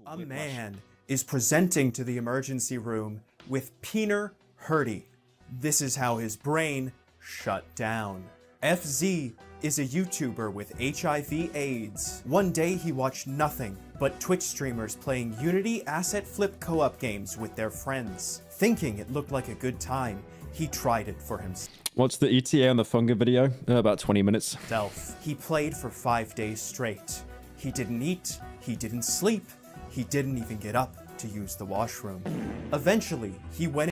A man is presenting to the emergency room with Peener Hurdy. This is how his brain shut down. FZ is a YouTuber with HIV/AIDS. One day he watched nothing but Twitch streamers playing Unity asset flip co-op games with their friends. Thinking it looked like a good time, he tried it for himself. What's the ETA on the Funga video? About 20 minutes. He played for 5 days straight. He didn't eat, he didn't sleep, he didn't even get up to use the washroom. Eventually, he went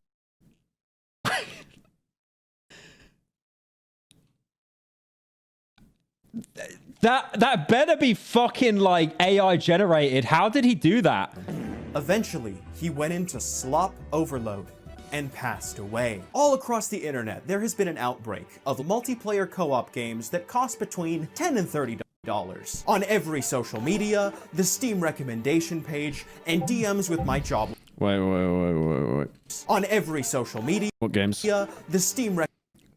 That better be fucking like AI generated. How did he do that? Eventually, he went into slop overload and passed away. All across the internet, there has been an outbreak of multiplayer co-op games that cost between $10 and $30. On every social media, the Steam recommendation page, and DMs with my job. Wait. On every social media, What games? the Steam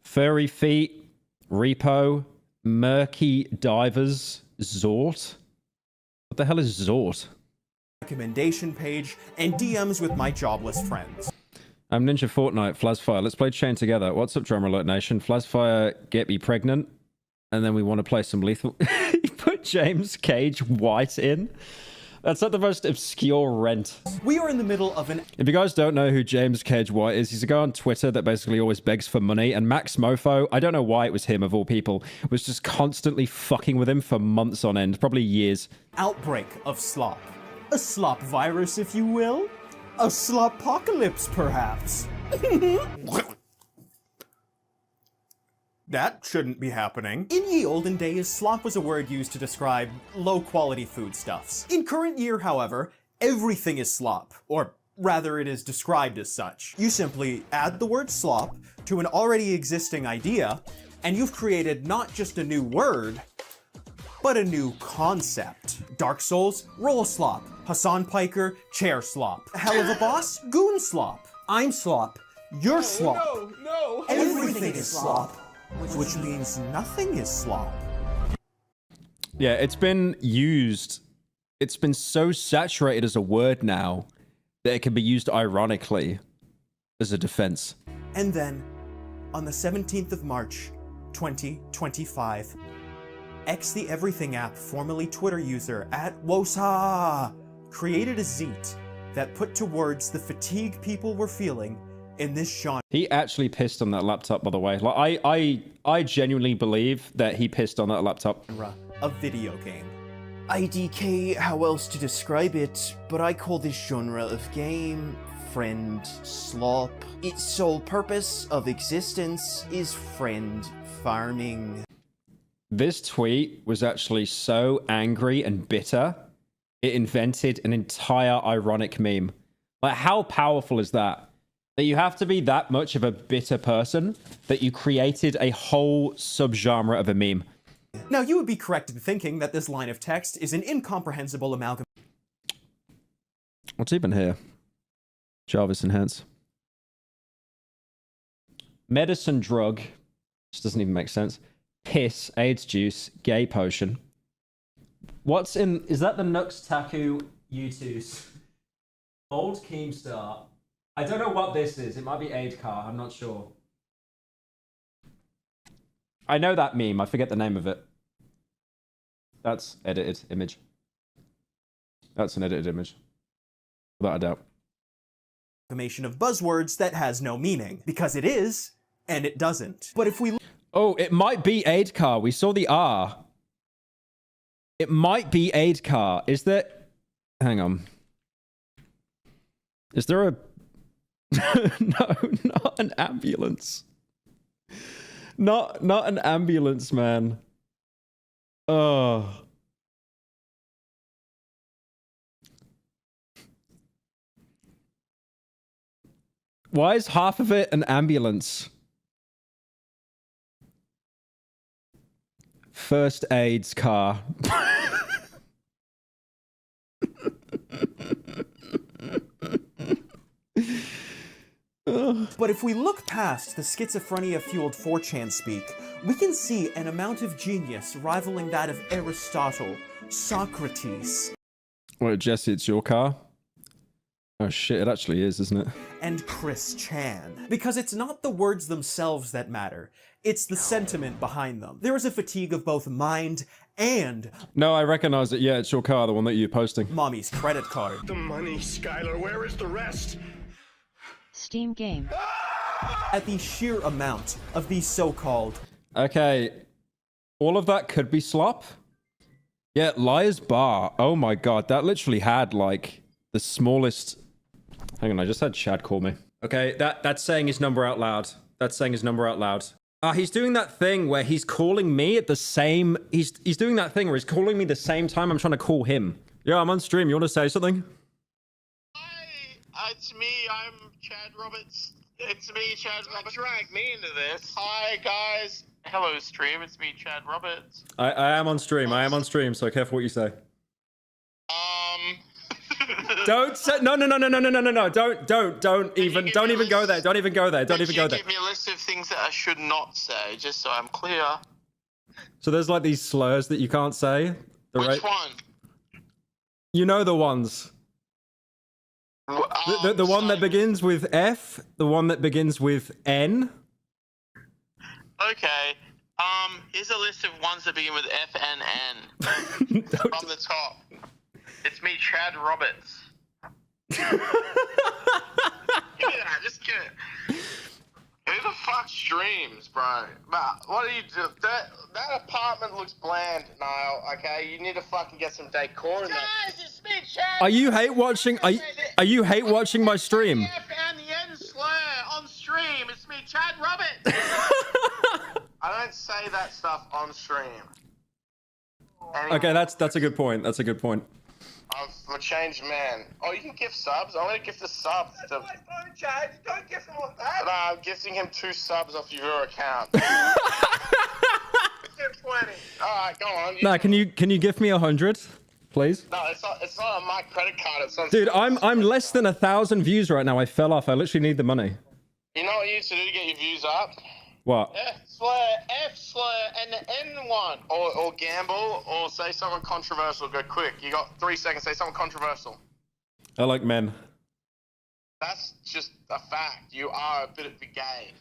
Furry Feet, r.e.p.o, Murky Divers, Zort. What the hell is Zort? recommendation page, and DMs with my jobless friends. I'm Ninja Fortnite, Flazfire. Let's play Chain together. What's up, Drum Alert Nation? Flazfire, get me pregnant. And then we want to play some lethal. You put James Cage White in? That's not the most obscure rent. We are in the middle of an... If you guys don't know who James Cage White is, he's a guy on Twitter that basically always begs for money. And Max Mofo, I don't know why it was him of all people, was just constantly fucking with him for months on end, probably years. outbreak of slop. A slop virus, if you will. A slopocalypse, perhaps. That shouldn't be happening. In ye olden days, slop was a word used to describe low-quality foodstuffs. In current year, however, everything is slop, or rather it is described as such. You simply add the word slop to an already existing idea, and you've created not just a new word, but a new concept. Dark Souls, roll slop. Hassan Piker, chair slop. Hell of a boss, goon slop. I'm slop, you're slop. No. Everything is slop. Which means nothing is slop. Yeah, it's been used. It's been so saturated as a word now that it can be used ironically as a defense. And then, on the 17th of March, 2025, X the Everything app, formerly Twitter user @Wosa, created a zeet that put to words the fatigue people were feeling in this genre He actually pissed on that laptop, by the way. Like, I genuinely believe that he pissed on that laptop. of video game. IDK, how else to describe it, but I call this genre of game friend slop. Its sole purpose of existence is friend farming. This tweet was actually so angry and bitter, it invented an entire ironic meme. Like, how powerful is that? That you have to be that much of a bitter person that you created a whole subgenre of a meme. Now, you would be correct in thinking that this line of text is an incomprehensible amalgam. What's even here? Jarvis Enhance. Medicine drug. This doesn't even make sense. Piss, AIDS juice, gay potion. What's in... Is that the Nux Taku U2's? Old Keemstar. I don't know what this is. It might be Aid Car. I'm not sure. I know that meme. I forget the name of it. That's edited image. That's an edited image. Without a doubt. Amalgamation of buzzwords that has no meaning. Because it is, and it doesn't. But if we... Oh, it might be Aid Car. We saw the R. It might be Aid Car. Is there... Hang on. Is there a... No, not an ambulance. Not an ambulance, man. Oh. Why is half of it an ambulance? First aid's car. But if we look past the schizophrenia-fueled 4chan speak, we can see an amount of genius rivaling that of Aristotle, Socrates. Wait, Jesse, it's your car? Oh shit, it actually is, isn't it? And Chris Chan. Because it's not the words themselves that matter, it's the sentiment behind them. There is a fatigue of both mind and... No, I recognize it. Yeah, it's your car, the one that you're posting. Mommy's credit card. The money, Skylar. Where is the rest? Steam game. At the sheer amount of these so-called... Okay, all of that could be Slop. Yeah, Liar's Bar. Oh my god, that literally had, like, the smallest... Hang on, I just had Chad call me. Okay, that's saying his number out loud. That's saying his number out loud. He's doing that thing where he's calling me at the same... He's doing that thing where he's calling me the same time I'm trying to call him. Yeah, I'm on stream. You want to say something? Hi, it's me. I'm Chad Roberts. It's me, Chad Roberts. Drag me into this. Hi, guys. Hello, stream. It's me, Chad Roberts. I am on stream. I am on stream, so careful what you say. Don't say... No. Don't even go there. Don't even go there. Don't even go there. Give me a list of things that I should not say, just so I'm clear. So there's like these slurs that you can't say. Which one? You know the ones. The one that begins with F, the one that begins with N. Okay. Here's a list of ones that begin with F and N. From the top. It's me, Chad Roberts. Give me that, just get it. Who the fuck streams, bro? But what do you do? That apartment looks bland, Niall, okay? You need to fucking get some decor in there. Guys, it's me, Chad. Are you hate watching? Are you hate watching my stream? The F and the N slur on stream. It's me, Chad Roberts. I don't say that stuff on stream. Anyway, Okay, that's a good point. That's a good point. I'm a changed man. Oh, you can gift subs? I want to gift a sub. That's my phone, Chad. You don't gift him on that. No, I'm gifting him 2 subs off your account. It's 20. Alright, go on. Nah, can you give me 100, please? No, it's not on my credit card. It's on... Dude, I'm less than 1,000 views right now. I fell off. I literally need the money. You know what you need to do to get your views up? What? F slur, and the N one. Or gamble, or say something controversial. Go quick. You got 3 seconds. Say something controversial. I like men. That's just a fact. You are a bit of a gay.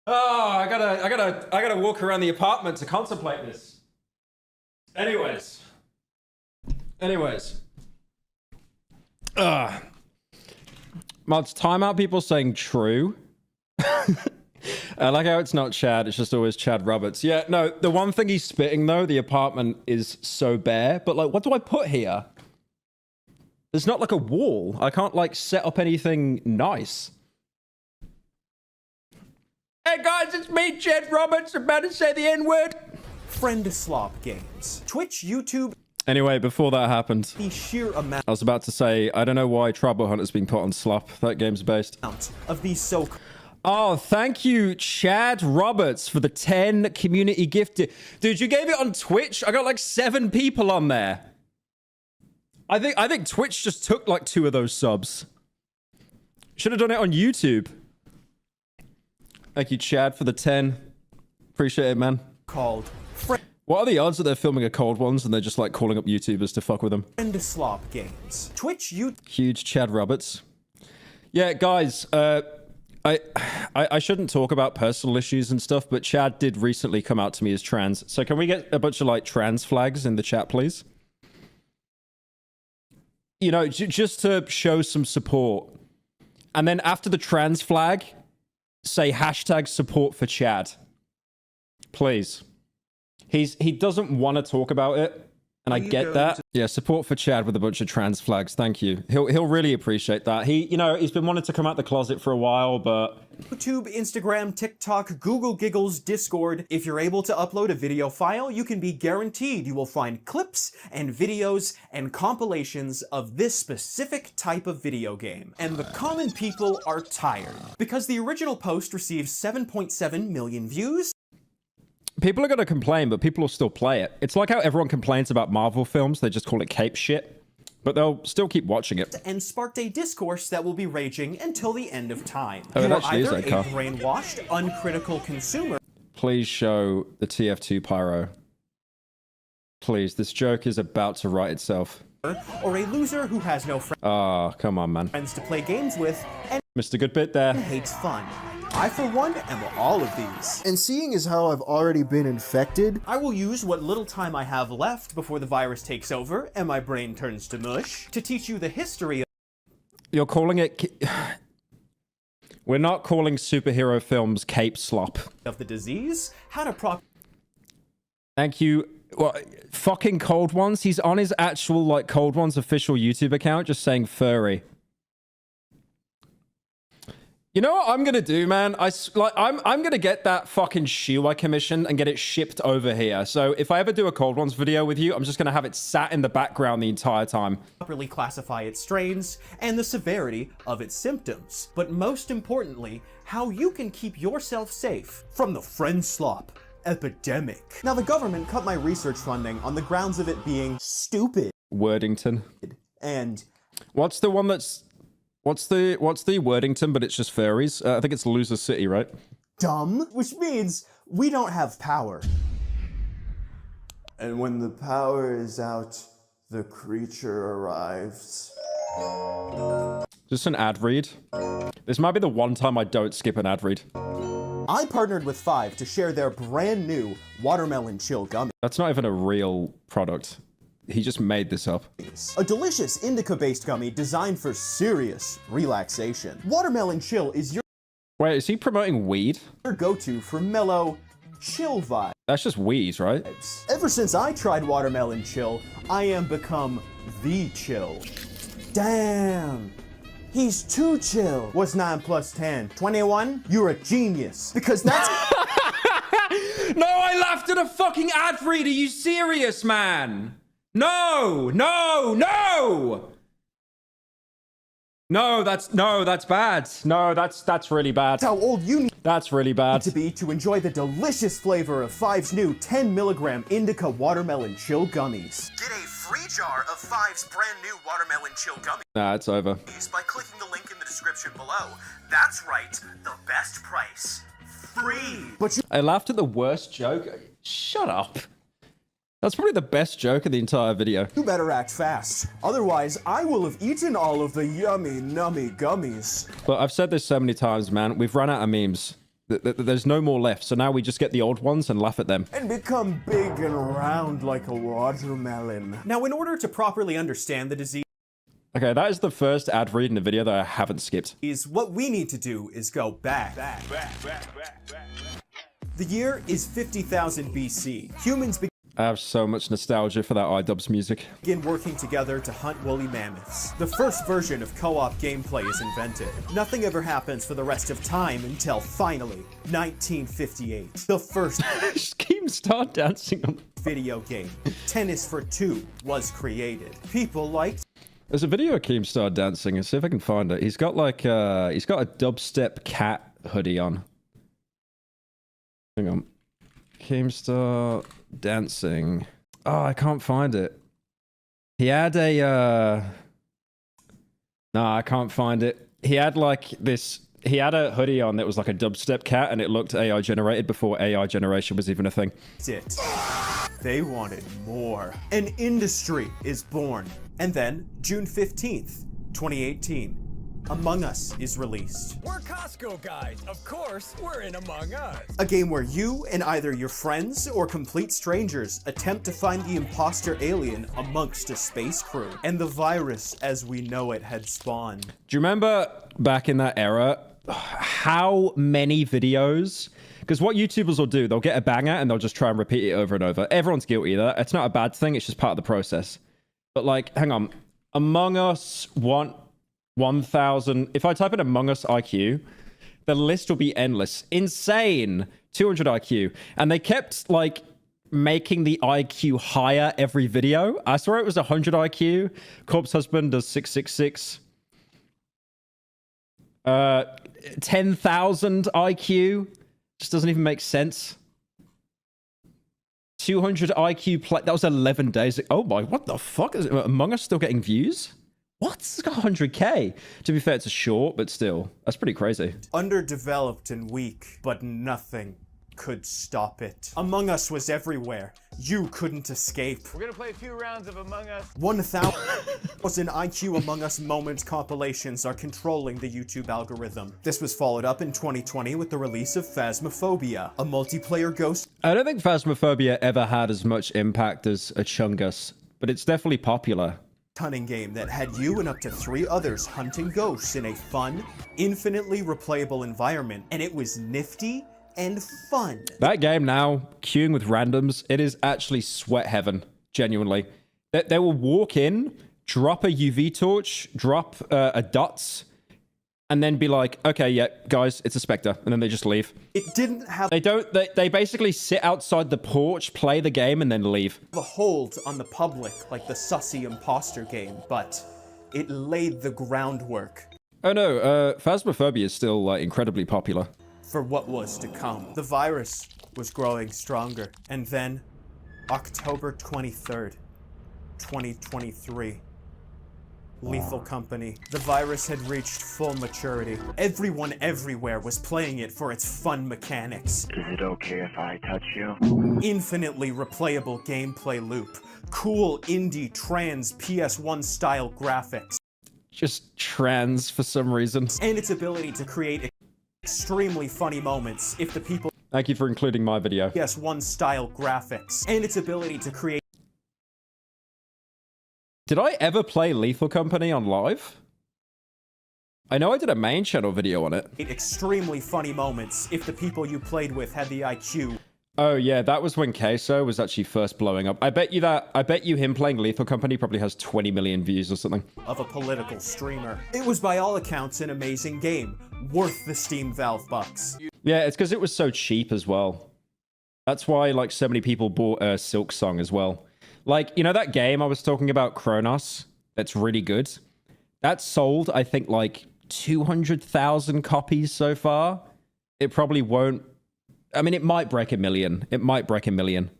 Oh, I gotta walk around the apartment to contemplate this. Anyways. Mods, timeout people saying true. I like how it's not Chad, it's just always Chad Roberts. Yeah, no, the one thing he's spitting though, the apartment is so bare, but like, what do I put here? There's not like a wall. I can't like set up anything nice. Hey guys, it's me, Chad Roberts, about to say the N-word. Friend Slop games. Twitch, YouTube... Anyway, before that happened, the sheer amount I was about to say, I don't know why Trouble Hunter's being put on Slop. That game's based. of these so... Oh, thank you, Chad Roberts, for the 10 community gifted. Dude, you gave it on Twitch? I got like 7 people on there. I think Twitch just took like 2 of those subs. Should have done it on YouTube. Thank you, Chad, for the 10. Appreciate it, man. Called What are the odds that they're filming a cold ones and they're just like calling up YouTubers to fuck with them? Friend Slop games. Twitch, Huge Chad Roberts. Yeah, guys, I shouldn't talk about personal issues and stuff, but Chad did recently come out to me as trans. So can we get a bunch of like trans flags in the chat, please? You know, just to show some support. And then after the trans flag, say hashtag support for Chad. Please. He doesn't want to talk about it. And I get that. Yeah, support for Chad with a bunch of trans flags. Thank you. He'll really appreciate that. He's been wanting to come out the closet for a while, but YouTube, Instagram, TikTok, Google Giggles, Discord. If you're able to upload a video file, you can be guaranteed you will find clips and videos and compilations of this specific type of video game. And the common people are tired because the original post received 7.7 million views. People are going to complain, but people will still play it. It's like how everyone complains about Marvel films. They just call it cape shit. but they'll still keep watching it. and sparked a discourse that will be raging until the end of time. Oh, it You are actually is either that car. a brainwashed, uncritical consumer Please show the TF2 pyro. Please, this joke is about to write itself. or a loser who has no Ah, come on, man. friends to play games with and Missed a good bit there. hates fun. I, for one, am all of these. And seeing as how I've already been infected, I will use what little time I have left before the virus takes over and my brain turns to mush to teach you the history You're calling it... We're not calling superhero films cape slop. of the disease, how to properly Thank you. Well, fucking Cold Ones. He's on his actual, like, Cold Ones official YouTube account just saying furry. You know what I'm gonna do, man? I'm gonna get that fucking shoe I commissioned and get it shipped over here. So if I ever do a Cold Ones video with you, I'm just gonna have it sat in the background the entire time. classify its strains and the severity of its symptoms. But most importantly, how you can keep yourself safe from the friend slop epidemic. Now, the government cut my research funding on the grounds of it being stupid Wordington. and What's the one that's... What's the Wordington, but it's just furries? I think it's Loser City, right? dumb, which means we don't have power. and when the power is out, the creature arrives. Just an ad read. This might be the one time I don't skip an ad read. I partnered with Five to share their brand new watermelon chill gummy. That's not even a real product. He just made this up. A delicious indica-based gummy designed for serious relaxation. Watermelon Chill is your Wait, is he promoting weed? go-to for mellow, chill vibes. That's just weed, right? Ever since I tried Watermelon Chill, I am become the chill. Damn, he's too chill. What's 9 plus 10? 21? You're a genius. Because that's No, I laughed at a fucking ad read. Are you serious, man? No, no, no! No, that's bad. No, that's really bad. how old you need That's really bad. to be to enjoy the delicious flavor of Five's new 10 milligram indica watermelon chill gummies. Get a free jar of Five's brand new watermelon chill gummies Nah, it's over. by clicking the link in the description below. That's right, the best price. Free. But you I laughed at the worst joke. Shut up. That's probably the best joke of the entire video. better act fast. Otherwise, I will have eaten all of the yummy, nummy gummies. But I've said this so many times, man. We've run out of memes. There's no more left. So now we just get the old ones and laugh at them. And become big and round like a watermelon. Now, in order to properly understand the disease, Okay, that is the first ad read in the video that I haven't skipped. what we need to do is go back. The year is 50,000 BC. Humans I have so much nostalgia for that iDubbbz music. begin working together to hunt woolly mammoths. The first version of co-op gameplay is invented. Nothing ever happens for the rest of time until finally, 1958. The first Scheme start dancing on. video game, Tennis for Two, was created. People liked There's a video of Keemstar dancing. Let's see if I can find it. He's got like he's got a dubstep cat hoodie on. Hang on. Keemstar dancing. Oh, I can't find it. He had a no, I can't find it. He had like this. He had a hoodie on that was like a dubstep cat, and it looked AI generated before AI generation was even a thing. it. They wanted more. An industry is born. And then, June 15th, 2018, Among Us is released. We're Costco guys. Of course, we're in Among Us. A game where you and either your friends or complete strangers attempt to find the imposter alien amongst a space crew. And the virus as we know it had spawned. Do you remember back in that era how many videos? Because what YouTubers will do, they'll get a banger and they'll just try and repeat it over and over. Everyone's guilty of that. It's not a bad thing. It's just part of the process. But like, hang on. Among Us 1,000. If I type in Among Us IQ, the list will be endless. Insane. 200 IQ. And they kept like making the IQ higher every video. I swear it was 100 IQ. Corpse Husband does 666. 10,000 IQ. Just doesn't even make sense. 200 IQ play. That was 11 days. Oh my, what the fuck? Is Among Us still getting views? What? It's got 100k. To be fair, it's a short, but still. That's pretty crazy. Underdeveloped and weak, but nothing could stop it. Among Us was everywhere. You couldn't escape. We're gonna play a few rounds of Among Us. 1,000 IQ Among Us moment compilations are controlling the YouTube algorithm. This was followed up in 2020 with the release of Phasmophobia, a multiplayer ghost I don't think Phasmophobia ever had as much impact as a Chungus, but it's definitely popular. hunting game that had you and up to 3 others hunting ghosts in a fun, infinitely replayable environment, and it was nifty and fun. That game now, queuing with randoms, it is actually sweat heaven, genuinely. They will walk in, drop a UV torch, drop a dots, and then be like, okay, yeah, guys, it's a Spectre, and then they just leave. It didn't have They basically sit outside the porch, play the game, and then leave. a hold on the public like the sussy imposter game, but it laid the groundwork Oh no, Phasmophobia is still like incredibly popular. for what was to come. The virus was growing stronger, and then October 23rd, 2023. Lethal Company. The virus had reached full maturity. Everyone everywhere was playing it for its fun mechanics. Is it okay if I touch you? Infinitely replayable gameplay loop. Cool indie trans PS1 style graphics. Just trans for some reason. And its ability to create extremely funny moments if the people Thank you for including my video. PS1 style graphics. And its ability to create Did I ever play Lethal Company on live? I know I did a main channel video on it. extremely funny moments if the people you played with had the IQ Oh yeah, that was when Queso was actually first blowing up. I bet you him playing Lethal Company probably has 20 million views or something. of a political streamer. It was by all accounts an amazing game, worth the Steam Valve bucks. Yeah, it's because it was so cheap as well. That's why like so many people bought Silk Song as well. Like, you know that game I was talking about, Kronos, that's really good? That's sold, I think, like 200,000 copies so far. It probably won't... I mean, it might break 1 million. It might break 1 million.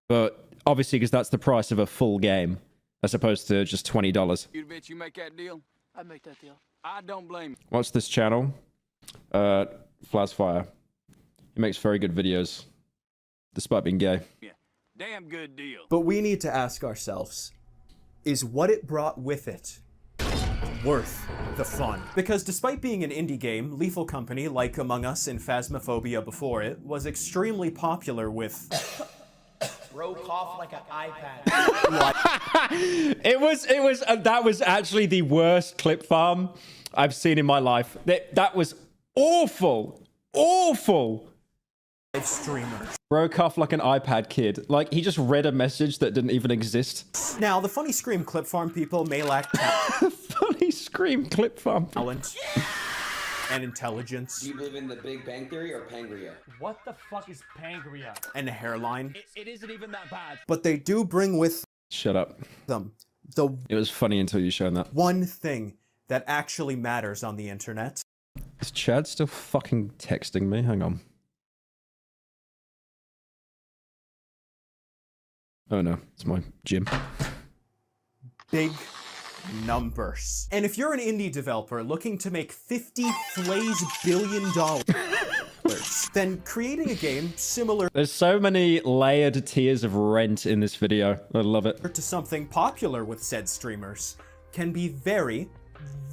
But obviously, because that's the price of a full game, as opposed to just $20. You bet you make that deal? I'd make that deal. I don't blame you. What's this channel? Flasfire. He makes very good videos, despite being gay. Yeah. Damn good deal. But we need to ask ourselves, is what it brought with it worth the fun? Because despite being an indie game, Lethal Company, like Among Us and Phasmophobia before it, was extremely popular with... Bro cough like an iPad. That was actually the worst clip farm I've seen in my life. That was awful. Awful. live streamers. Broke off like an iPad kid. Like, he just read a message that didn't even exist. Now, the Funny Scream clip farm people may lack Funny Scream clip farm. talent and intelligence Do you believe in the Big Bang Theory or Pangria? What the fuck is Pangria? and a hairline, It isn't even that bad. but they do bring with Shut up. them the It was funny until you showed that. one thing that actually matters on the internet. Is Chad still fucking texting me? Hang on. Oh no, it's my gym. Big numbers. And if you're an indie developer looking to make $50 billion, then creating a game similar There's so many layered tiers of rent in this video. I love it. to something popular with said streamers can be very,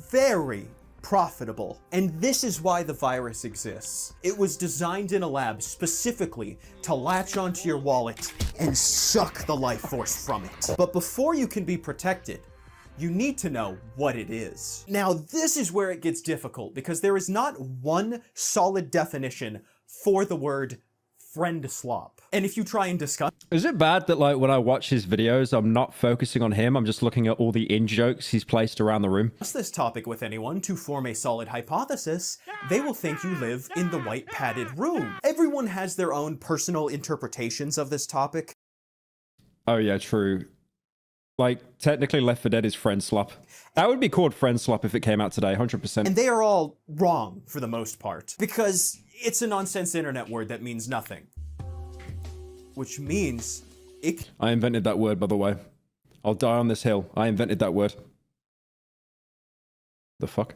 very profitable. And this is why the virus exists. It was designed in a lab specifically to latch onto your wallet and suck the life force from it. But before you can be protected, you need to know what it is. Now, this is where it gets difficult because there is not one solid definition for the word friend slop. And if you try and discuss Is it bad that, like, when I watch his videos, I'm not focusing on him? I'm just looking at all the in-jokes he's placed around the room? this topic with anyone to form a solid hypothesis, they will think you live in the white padded room. Everyone has their own personal interpretations of this topic. Oh yeah, true. Like, technically Left 4 Dead is friend slop. That would be called friend slop if it came out today, 100%. And they are all wrong for the most part, because it's a nonsense internet word that means nothing. Which means It I invented that word, by the way. I'll die on this hill. I invented that word. The fuck?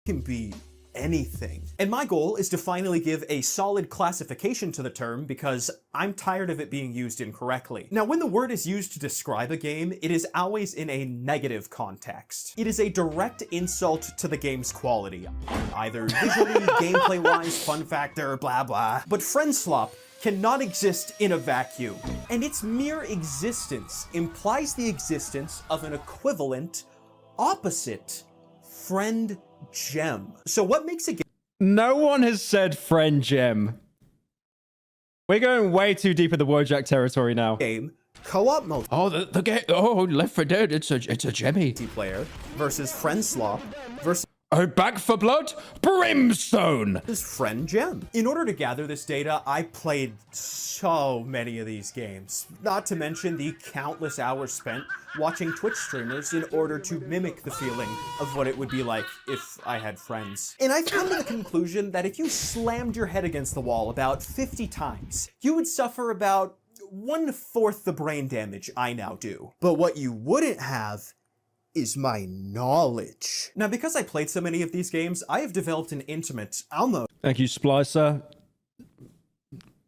can be anything. And my goal is to finally give a solid classification to the term because I'm tired of it being used incorrectly. Now, when the word is used to describe a game, it is always in a negative context. It is a direct insult to the game's quality, either visually, gameplay-wise, fun factor, blah blah. But friend slop cannot exist in a vacuum, and its mere existence implies the existence of an equivalent, opposite, friend gem. So what makes a game? No one has said friend gem. We're going way too deep in the Wojak territory now. Game co-op mode. Oh, the game. Oh, Left 4 Dead. It's a gemmy. Multiplayer versus friend slop versus Oh, Back for Blood? Brimstone! friend gem. In order to gather this data, I played so many of these games. Not to mention the countless hours spent watching Twitch streamers in order to mimic the feeling of what it would be like if I had friends. And I've come to the conclusion that if you slammed your head against the wall about 50 times, you would suffer about 1/4 the brain damage I now do. But what you wouldn't have is my knowledge. Now, because I played so many of these games, I have developed an intimate, almost Thank you, Splicer.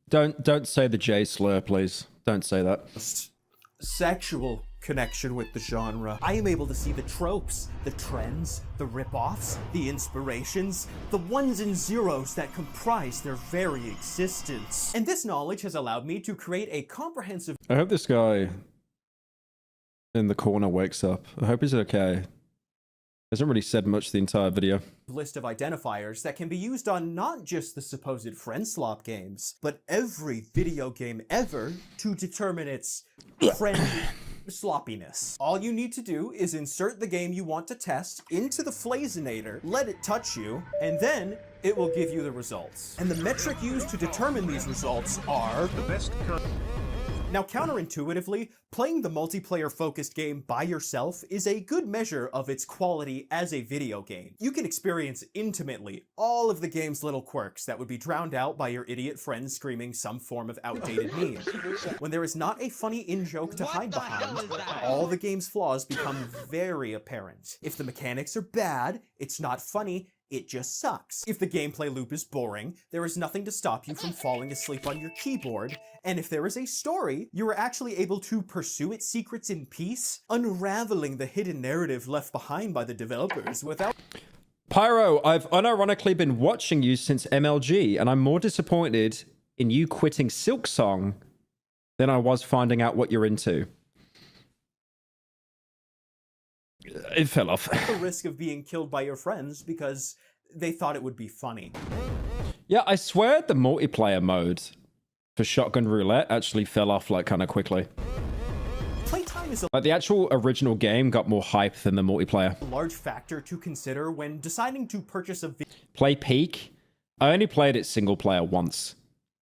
Don't say the J slur, please. Don't say that. sexual connection with the genre. I am able to see the tropes, the trends, the rip-offs, the inspirations, the ones and zeros that comprise their very existence. And this knowledge has allowed me to create a comprehensive I hope this guy in the corner wakes up. I hope he's okay. Hasn't really said much the entire video. list of identifiers that can be used on not just the supposed friend slop games, but every video game ever to determine its friend sloppiness. All you need to do is insert the game you want to test into the Flazinator, let it touch you, and then it will give you the results. And the metric used to determine these results are the best. Now, counterintuitively, playing the multiplayer-focused game by yourself is a good measure of its quality as a video game. You can experience intimately all of the game's little quirks that would be drowned out by your idiot friends screaming some form of outdated meme. When there is not a funny in-joke to hide behind, all the game's flaws become very apparent. If the mechanics are bad, it's not funny, it just sucks. If the gameplay loop is boring, there is nothing to stop you from falling asleep on your keyboard, and if there is a story, you are actually able to pursue its secrets in peace, unraveling the hidden narrative left behind by the developers without— Pyro, I've unironically been watching you since MLG, and I'm more disappointed in you quitting Silksong than I was finding out what you're into. It fell off. the risk of being killed by your friends because they thought it would be funny. Yeah, I swear the multiplayer mode for Shotgun Roulette actually fell off like kind of quickly. Playtime is a Like the actual original game got more hype than the multiplayer. large factor to consider when deciding to purchase a Play Peak. I only played it single player once.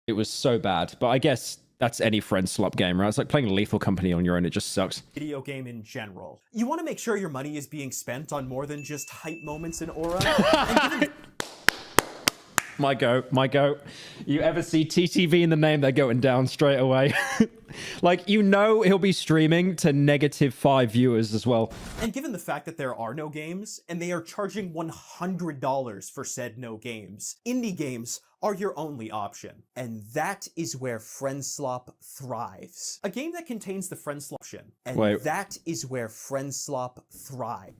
It was so bad, but I guess that's any friend slop game, right? It's like playing Lethal Company on your own. It just sucks. video game in general. You want to make sure your money is being spent on more than just hype moments and aura. And given My goat. You ever see TTV in the name, they're going down straight away. Like, you know he'll be streaming to -5 viewers as well. And given the fact that there are no games, and they are charging $100 for said no games, indie games are your only option. And that is where friend slop thrives. A game that contains the friend slop option. And Wait. that is where friend slop thrives.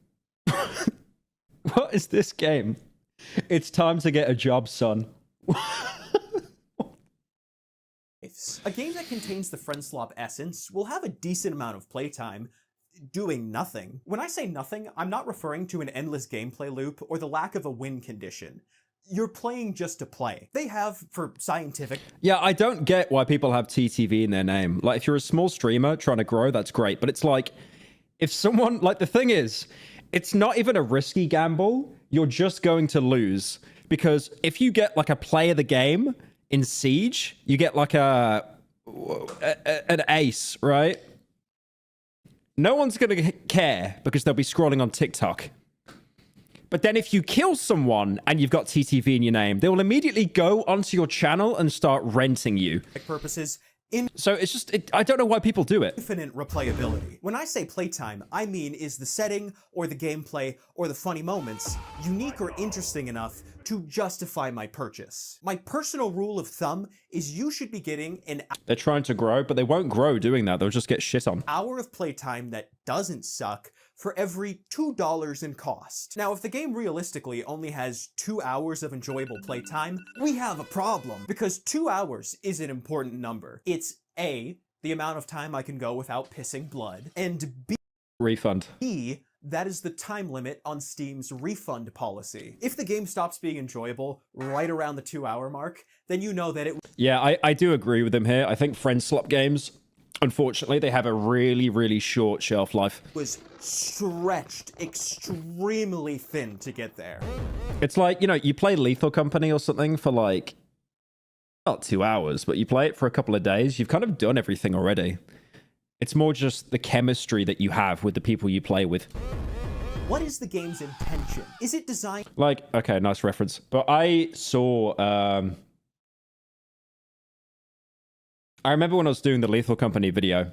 What is this game? It's time to get a job, son. A game that contains the friend slop essence will have a decent amount of playtime doing nothing. When I say nothing, I'm not referring to an endless gameplay loop or the lack of a win condition. You're playing just to play. They have, for scientific— Yeah, I don't get why people have TTV in their name. Like, if you're a small streamer trying to grow, that's great. But it's like, if someone, like, the thing is, it's not even a risky gamble. You're just going to lose. Because if you get, like, a play of the game in Siege, you get, like, an ace, right? No one's going to care because they'll be scrolling on TikTok. But then if you kill someone and you've got TTV in your name, they will immediately go onto your channel and start renting you. purposes, So it's just, I don't know why people do it. infinite replayability. When I say playtime, I mean is the setting, or the gameplay, or the funny moments unique or interesting enough to justify my purchase. My personal rule of thumb is you should be getting an They're trying to grow, but they won't grow doing that. They'll just get shit on. hour of playtime that doesn't suck for every $2 in cost. Now, if the game realistically only has 2 hours of enjoyable playtime, we have a problem, because 2 hours is an important number. It's A, the amount of time I can go without pissing blood, and Refund. B, that is the time limit on Steam's refund policy. If the game stops being enjoyable right around the 2-hour mark, then you know that it Yeah, I do agree with him here. I think friend slop games, unfortunately, they have a really, really short shelf life. was stretched extremely thin to get there. It's like, you know, you play Lethal Company or something for like, not 2 hours, but you play it for a couple of days, you've kind of done everything already. It's more just the chemistry that you have with the people you play with. What is the game's intention? Is it designed Like, okay, nice reference. But I saw, I remember when I was doing the Lethal Company video,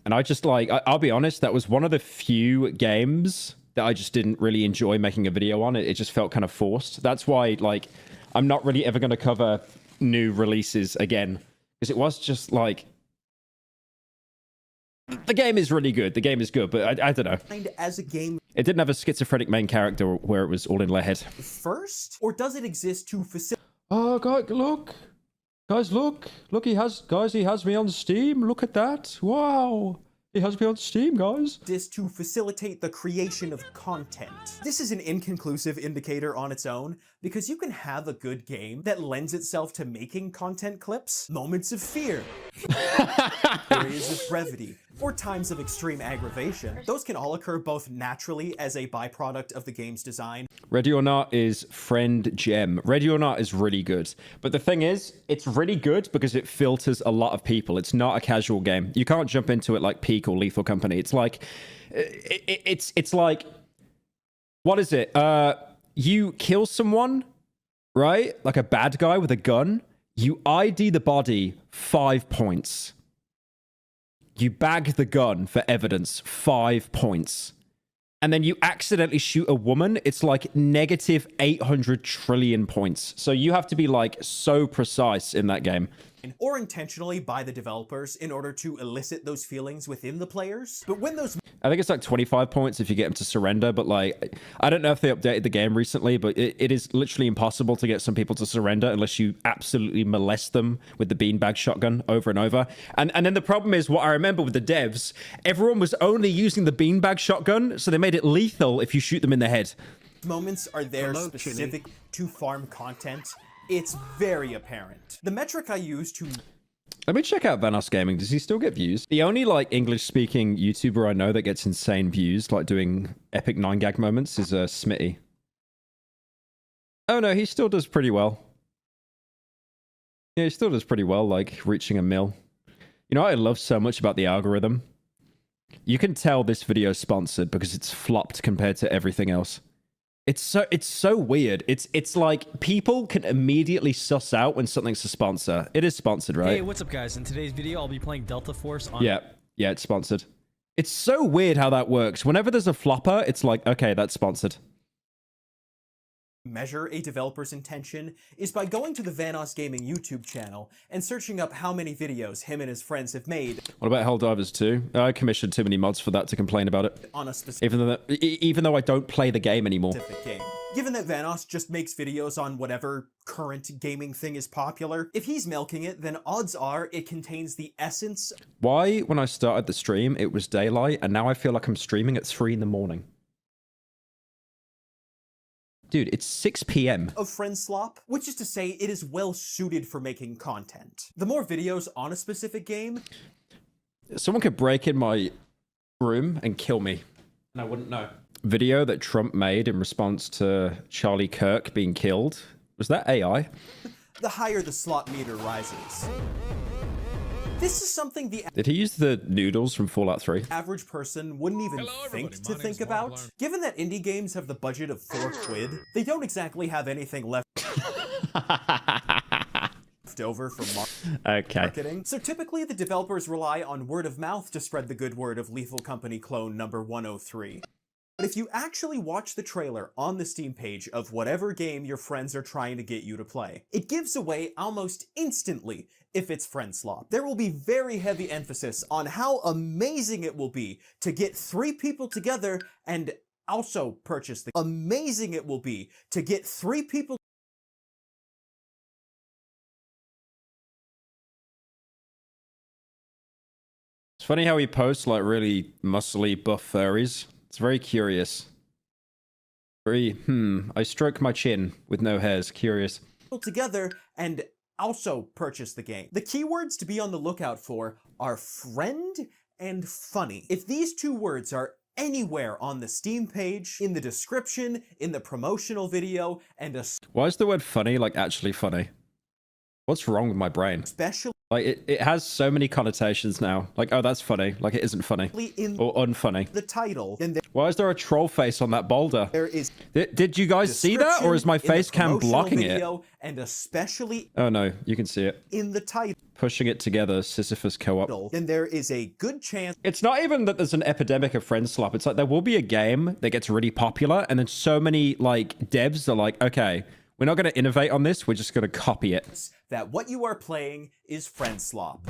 and I just like, I'll be honest, that was one of the few games that I just didn't really enjoy making a video on. It just felt kind of forced. That's why, like, I'm not really ever going to cover new releases again, because it was just like, the game is really good. The game is good, but I don't know. as a game It didn't have a schizophrenic main character where it was all in their head. first? Or does it exist to facilitate Oh, God, look. Guys, look. Look, he has me on Steam. Look at that. Wow. He has me on Steam, guys. this to facilitate the creation of content? This is an inconclusive indicator on its own, because you can have a good game that lends itself to making content clips, moments of fear, areas of brevity, or times of extreme aggravation. Those can all occur both naturally as a byproduct of the game's design. Ready or Not is friend gem. Ready or Not is really good. But the thing is, it's really good because it filters a lot of people. It's not a casual game. You can't jump into it like Peak or Lethal Company. It's like, it's like, what is it? You kill someone, right? Like a bad guy with a gun. You ID the body, 5 points. You bag the gun for evidence, 5 points. And then you accidentally shoot a woman, it's like negative 800 trillion points. So you have to be like so precise in that game. Or intentionally by the developers in order to elicit those feelings within the players. But when those I think it's like 25 points if you get them to surrender, but like, I don't know if they updated the game recently, but it is literally impossible to get some people to surrender unless you absolutely molest them with the beanbag shotgun over and over. And then the problem is, what I remember with the devs, everyone was only using the beanbag shotgun, so they made it lethal if you shoot them in the head. moments are there specific to farm content, it's very apparent. The metric I use to Let me check out Vanos Gaming. Does he still get views? The only like English-speaking YouTuber I know that gets insane views, like doing epic 9gag moments, is Smitty. Oh no, he still does pretty well. Yeah, he still does pretty well, like reaching 1 mil. You know what I love so much about the algorithm? You can tell this video is sponsored because it's flopped compared to everything else. It's so weird. It's like people can immediately suss out when something's a sponsor. It is sponsored, right? Hey, what's up, guys? In today's video, I'll be playing Delta Force on... Yeah, it's sponsored. It's so weird how that works. Whenever there's a flopper, it's like, okay, that's sponsored. measure a developer's intention is by going to the Vanos Gaming YouTube channel and searching up how many videos him and his friends have made. What about Helldivers 2? I commissioned too many mods for that to complain about it. On a specific Even though I don't play the game anymore. game. Given that Vanos just makes videos on whatever current gaming thing is popular, if he's milking it, then odds are it contains the essence. Why, when I started the stream, it was daylight, and now I feel like I'm streaming at 3 in the morning? Dude, it's 6 p.m. Of friend slop, which is to say it is well suited for making content. The more videos on a specific game, someone could break in my room and kill me, and I wouldn't know. Video that Trump made in response to Charlie Kirk being killed. Was that AI? the higher the slot meter rises. This is something the Did he use the noodles from Fallout 3? average person wouldn't even think about. Given that indie games have the budget of £4, they don't exactly have anything left left over from Okay. marketing. So typically the developers rely on word of mouth to spread the good word of Lethal Company clone number 103. But if you actually watch the trailer on the Steam page of whatever game your friends are trying to get you to play, it gives away almost instantly if it's friend slop. There will be very heavy emphasis on how amazing it will be to get 3 people together and also purchase the amazing it will be to get 3 people. It's funny how he posts like really muscly buff furries. It's very curious. Very, I stroke my chin with no hairs. Curious. Together and also purchase the game. The keywords to be on the lookout for are friend and funny. If these 2 words are anywhere on the Steam page, in the description, in the promotional video, and why is the word funny like actually funny? What's wrong with my brain? especially Like it has so many connotations now. Like, oh, that's funny. Like it isn't funny in or unfunny. the title, then Why is there a troll face on that boulder? there is Did you guys see that, or is my description in the face cam promotional blocking it? video, and especially Oh no, you can see it. in the title, Pushing it together, Sisyphus co-op. then there is a good chance It's not even that there's an epidemic of friend slop. It's like there will be a game that gets really popular, and then so many like devs are like, okay, we're not going to innovate on this. We're just going to copy it. that what you are playing is friend slop.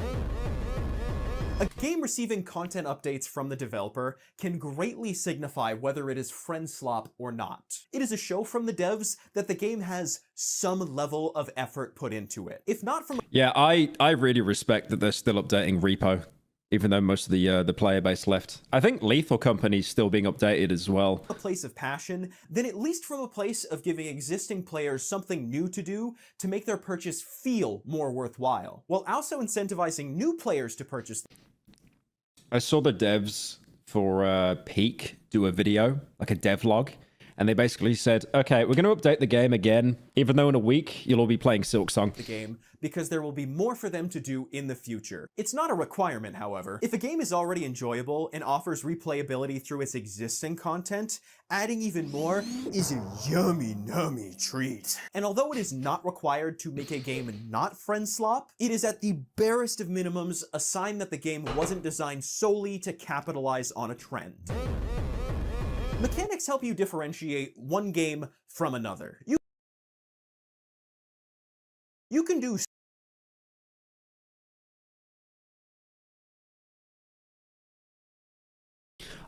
A game receiving content updates from the developer can greatly signify whether it is friend slop or not. It is a show from the devs that the game has some level of effort put into it. If not from Yeah, I really respect that they're still updating r.e.p.o, even though most of the player base left. I think Lethal Company's still being updated as well. a place of passion, then at least from a place of giving existing players something new to do to make their purchase feel more worthwhile, while also incentivizing new players to purchase. I saw the devs for Peak do a video, like a devlog, and they basically said, okay, we're going to update the game again, even though in a week you'll all be playing Silksong. The game because there will be more for them to do in the future. It's not a requirement, however. If a game is already enjoyable and offers replayability through its existing content, adding even more is a yummy treat. And although it is not required to make a game not friend slop, it is at the barest of minimums a sign that the game wasn't designed solely to capitalize on a trend. Mechanics help you differentiate one game from another. You can do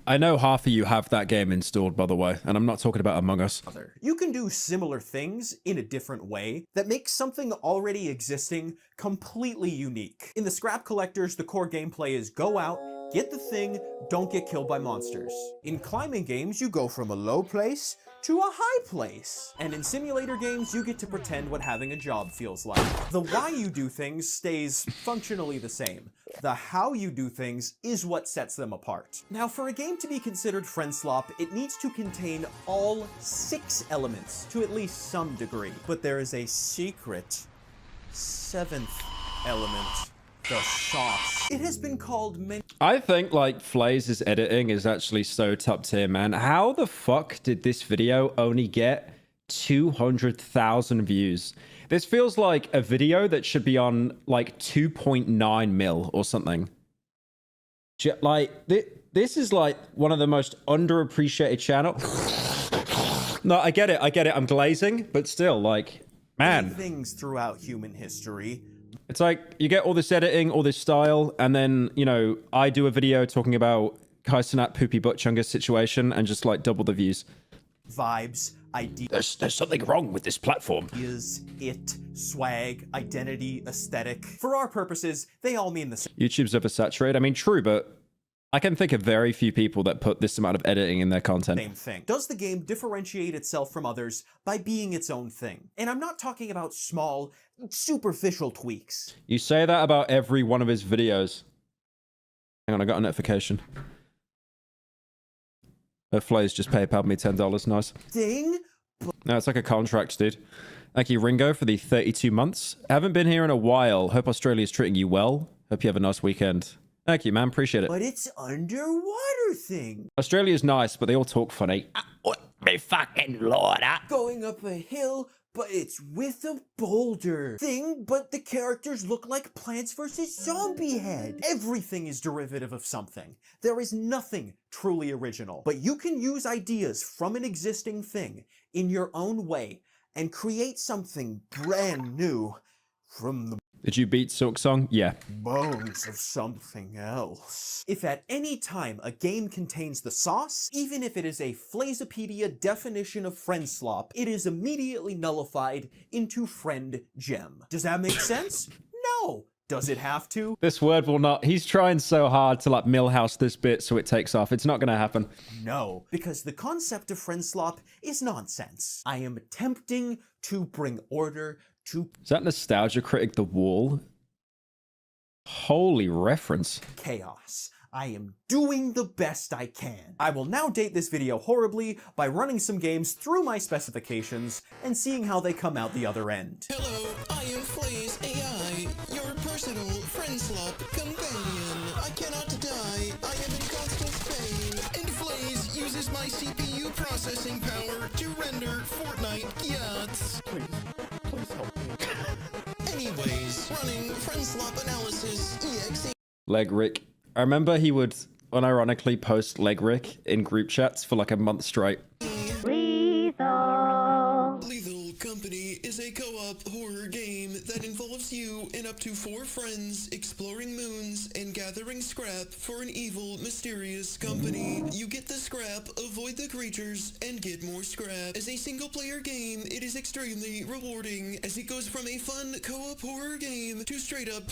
I know half of you have that game installed, by the way, and I'm not talking about Among Us. You can do similar things in a different way that makes something already existing completely unique. In the Scrap Collectors, the core gameplay is go out, get the thing, don't get killed by monsters. In climbing games, you go from a low place to a high place. And in simulator games, you get to pretend what having a job feels like. The why you do things stays functionally the same. The how you do things is what sets them apart. Now, for a game to be considered friend slop, it needs to contain all 6 elements to at least some degree. But there is a secret 7th element. The sauce. It has been called many. I think like Flaze's editing is actually so top tier, man. How the fuck did this video only get 200,000 views? This feels like a video that should be on like 2.9 mil or something. Like this is like one of the most underappreciated channels. No, I get it. I'm glazing, but still, like, man. Things throughout human history. It's like you get all this editing, all this style, and then, you know, I do a video talking about Kaisenat Poopy Butt Chungus situation and just like double the views. Vibes, ideas. There's something wrong with this platform. Is it swag, identity, aesthetic? For our purposes, they all mean the same YouTube's oversaturated. I mean, true, but I can think of very few people that put this amount of editing in their content. thing. Does the game differentiate itself from others by being its own thing? And I'm not talking about small, superficial tweaks. You say that about every one of his videos. Hang on, I got a notification. Flaze just PayPal'd me $10. Nice. Thing? No, it's like a contract, dude. Thank you, Ringo, for the 32 months. Haven't been here in a while. Hope Australia's treating you well. Hope you have a nice weekend. Thank you, man. Appreciate it. But it's underwater thing. Australia's nice, but they all talk funny. Me fucking lord. Going up a hill, but it's with a boulder thing, but the characters look like Plants vs. Zombie Head. Everything is derivative of something. There is nothing truly original, but you can use ideas from an existing thing in your own way and create something brand new from the Did you beat Silk Song? Yeah. bones of something else. If at any time a game contains the sauce, even if it is a Flazopedia definition of friend slop, it is immediately nullified into friend gem. Does that make sense? No. Does it have to? This word will not. He's trying so hard to like Millhouse this bit so it takes off. It's not going to happen. No, because the concept of friend slop is nonsense. I am attempting to bring order to Is that Nostalgia Critic The Wall? Holy reference. chaos. I am doing the best I can. I will now date this video horribly by running some games through my specifications and seeing how they come out the other end. Hello, I am Flaze AI, your personal friend slop companion. I cannot die, I am in constant pain, and Flaze uses my CPU processing power to render Fortnite yachts. Please help me. Anyways, running friend slop analysis exe. Leg Rick. I remember he would unironically post Leg Rick in group chats for like a month straight. Lethal Company is a co-op horror game that involves you and up to 4 friends exploring moons and gathering scrap for an evil, mysterious company. You get the scrap, avoid the creatures, and get more scrap. As a single-player game, it is extremely rewarding as it goes from a fun co-op horror game to straight-up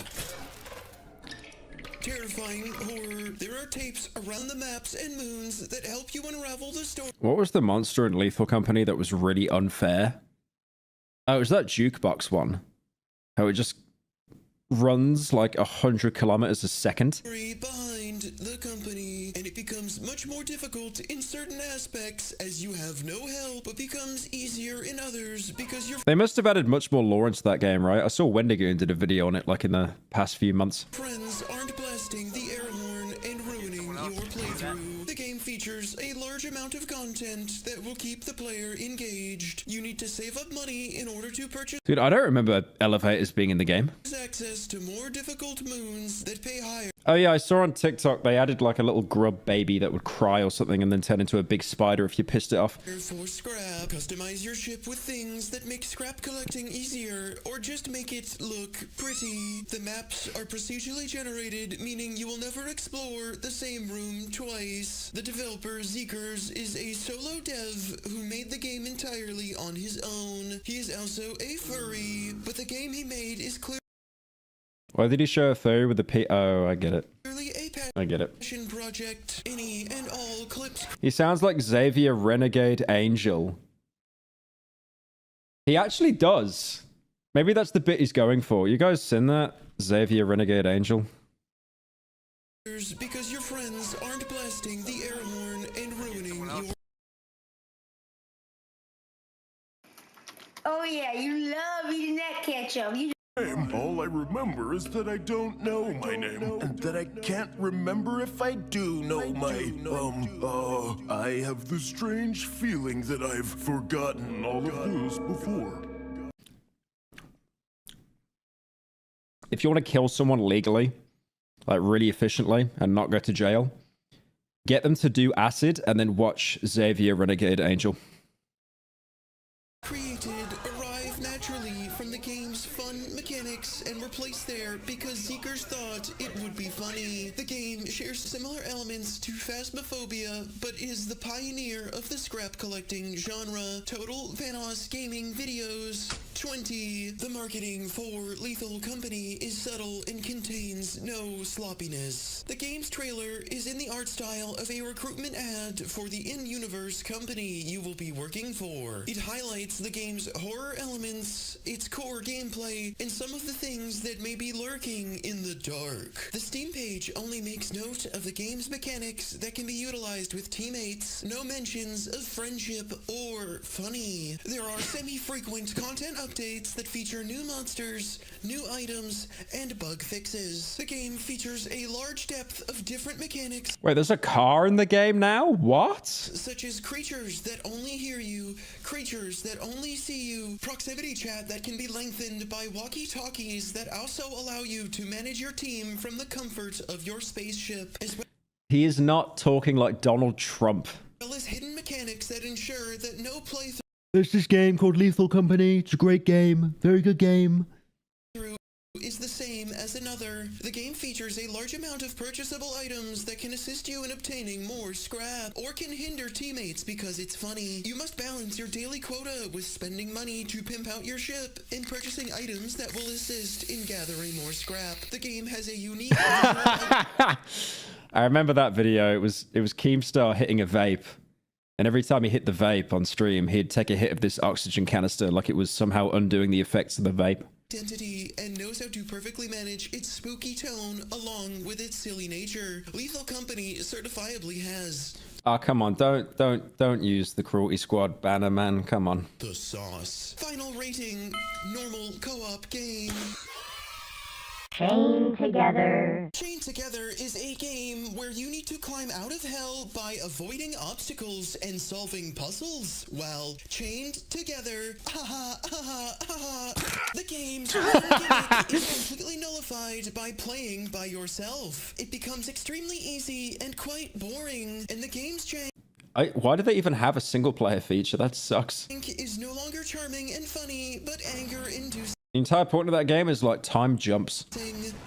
terrifying horror. There are tapes around the maps and moons that help you unravel the story. What was the monster in Lethal Company that was really unfair? Oh, it was that jukebox one. How it just runs like 100 kilometers a second. Behind the company, and it becomes much more difficult in certain aspects as you have no help, but becomes easier in others because your They must have added much more lore into that game, right? I saw Wendigoon did a video on it like in the past few months. friends aren't blasting the air horn and ruining your playthrough. The game features a large amount of content that will keep the player engaged. You need to save up money in order to purchase Dude, I don't remember elevators being in the game. access to more difficult moons that pay higher Oh yeah, I saw on TikTok they added like a little grub baby that would cry or something and then turn into a big spider if you pissed it off. for scrap. Customize your ship with things that make scrap collecting easier, or just make it look pretty. The maps are procedurally generated, meaning you will never explore the same room twice. The developer, Zeekers, is a solo dev who made the game entirely on his own. He is also a furry, but the game he made is clearly Why did he show a furry with the P? Oh, I get it. a I get it. passion project. Any and all clips He sounds like Xavier Renegade Angel. He actually does. Maybe that's the bit he's going for. You guys seen that? Xavier Renegade Angel. because your friends aren't blasting the air horn and ruining your Oh yeah, you love eating that ketchup. You All I remember is that I don't know my name, and that I can't remember if I do know my, I have the strange feeling that I've forgotten all of this before. If you want to kill someone legally, like really efficiently, and not go to jail, get them to do acid and then watch Xavier Renegade Angel. created arrive naturally from the game's fun mechanics and were placed there because Zeekers thought it would be funny. The game shares similar elements to Phasmophobia, but is the pioneer of the scrap collecting genre. Total Vanos Gaming Videos 20. The marketing for Lethal Company is subtle and contains no sloppiness. The game's trailer is in the art style of a recruitment ad for the in-universe company you will be working for. It highlights the game's horror elements, its core gameplay, and some of the things that may be lurking in the dark. The Steam page only makes note of the game's mechanics that can be utilized with teammates, no mentions of friendship or funny. There are semi-frequent content updates that feature new monsters, new items, and bug fixes. The game features a large depth of different mechanics. Wait, there's a car in the game now? What? Such as creatures that only hear you, creatures that only see you, proximity chat that can be lengthened by walkie-talkies that also allow you to manage your team from the comfort of your spaceship, as He is not talking like Donald Trump. well as hidden mechanics that ensure that no playthrough There's this game called Lethal Company. It's a great game. Very good game. is the same as another. The game features a large amount of purchasable items that can assist you in obtaining more scrap, or can hinder teammates because it's funny. You must balance your daily quota with spending money to pimp out your ship and purchasing items that will assist in gathering more scrap. The game has a unique I remember that video. It was Keemstar hitting a vape. And every time he hit the vape on stream, he'd take a hit of this oxygen canister like it was somehow undoing the effects of the vape. identity and knows how to perfectly manage its spooky tone along with its silly nature. Lethal Company certifiably has Oh, come on. Don't use the Cruelty Squad banner, man. Come on. the sauce. Final rating, normal co-op game. Chain Together. Chain Together is a game where you need to climb out of hell by avoiding obstacles and solving puzzles while chained together. The game's gimmick is completely nullified by playing by yourself. It becomes extremely easy and quite boring, and the game's chain Why do they even have a single player feature? That sucks. is no longer charming and funny, but anger-inducing. The entire point of that game is like time jumps.